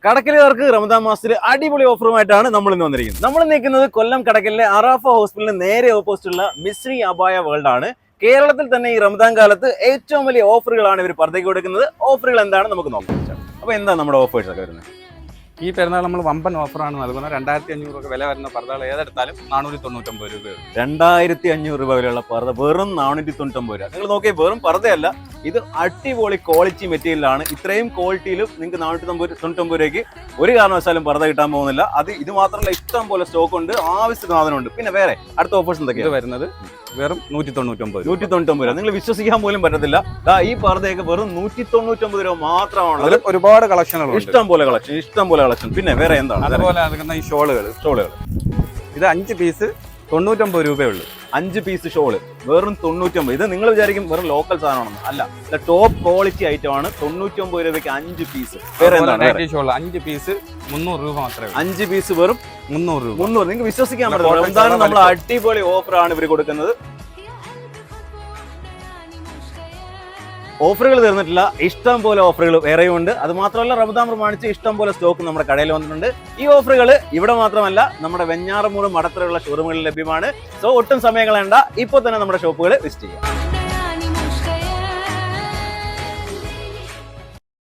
കടക്കലുകാർക്ക് റമദാൻ മാസത്തിൽ അടിപൊളി ഓഫറുമായിട്ടാണ് നമ്മൾ ഇന്ന് വന്നിരിക്കുന്നത്. നമ്മൾ നിൽക്കുന്നത് കൊല്ലം കടക്കലിലെ അറാഫ ഹോസ്പിറ്റലിന് നേരെ ഓപ്പോസിറ്റുള്ള മിസ്രി അബായ വേൾഡ് ആണ്. കേരളത്തിൽ തന്നെ ഈ റമദാൻ കാലത്ത് ഏറ്റവും വലിയ ഓഫറുകളാണ് ഇവർ പുറത്തേക്ക് കൊടുക്കുന്നത്. ഓഫറുകൾ എന്താണ് നമുക്ക് നോക്കാം. അപ്പോൾ എന്താ നമ്മുടെ ഓഫേഴ്സ് ഒക്കെ വരുന്നത്? ഈ പെരുന്നാൾ നമ്മൾ വമ്പൻ ഓഫറാണ് നൽകുന്നത്. 2500 രൂപ വില വരുന്ന പർദ്ദകൾ ഏതെടുത്താലും 499 രൂപയുള്ളൂ. 2500 രൂപ വിലയുള്ള പർദ്ദ വെറും 499 രൂപ. നിങ്ങൾ നോക്കിയാൽ വെറും പർദ്ദയല്ല, ഇത് അടിപൊളി ക്വാളിറ്റി മെറ്റീരിയലാണ്. ഇത്രയും ക്വാളിറ്റിയിലും നിങ്ങൾക്ക് 499 രൂപയ്ക്ക് ഒരു കാരണവശാലും പർദ്ദ കിട്ടാൻ പോകുന്നില്ല. ഇത് മാത്രമല്ല, ഇഷ്ടം പോലെ സ്റ്റോക്ക് ഉണ്ട്, ആവശ്യത്തിന് സാധനമുണ്ട്. പിന്നെ വേറെ അടുത്ത ഓഫേഴ്സ് എന്തൊക്കെയാണ് വരുന്നത്? വെറും 199 രൂപ. നിങ്ങൾ വിശ്വസിക്കാൻ പോലും പറ്റത്തില്ല. ഈ പർദ്ദയൊക്കെ വെറും 199 രൂപ മാത്രമാണ്. ഒരുപാട് കളക്ഷനുകൾ, ഇഷ്ടം പോലെ കളക്ഷൻ. പിന്നെ വേറെ എന്താണ്? അതുപോലെ ഈ ഷോളുകൾ ഇത് 5 പീസ് 99 രൂപയുള്ളൂ. 5 പീസ് ഷോള് വെറും 99. ഇത് നിങ്ങൾ വിചാരിക്കും വെറും ലോക്കൽ സാധനമാണെന്ന്. അല്ല, ടോപ്പ് ക്വാളിറ്റി ഐറ്റം ആണ്. 99 രൂപയ്ക്ക് 5 പീസ്. വേറെ എന്താണ്? ഷോൾ 5 പീസ് 300 രൂപ മാത്രമേ. 5 പീസ് വെറും 300 രൂപ. നിങ്ങൾക്ക് വിശ്വസിക്കാൻ പറ്റില്ല. എന്താണ് നമ്മൾ അടിപൊളി ഓഫറാണ് ഇവർ കൊടുക്കുന്നത്. ഓഫറുകൾ തീർന്നിട്ടില്ല, ഇഷ്ടം പോലെ ഓഫറുകൾ വേറെയും ഉണ്ട്. അത് മാത്രമല്ല, റമദാൻ പ്രമാണിച്ച് ഇഷ്ടം പോലെ സ്റ്റോക്ക് നമ്മുടെ കടയിൽ വന്നിട്ടുണ്ട്. ഈ ഓഫറുകൾ ഇവിടെ മാത്രമല്ല, നമ്മുടെ വെഞ്ഞാറമൂട് മടത്തറയുള്ള ഷോറൂമുകളിൽ ലഭ്യമാണ്. സോ ഒട്ടും സമയം കളയണ്ട, ഇപ്പോൾ തന്നെ നമ്മുടെ ഷോപ്പുകൾ വിസിറ്റ് ചെയ്യാം.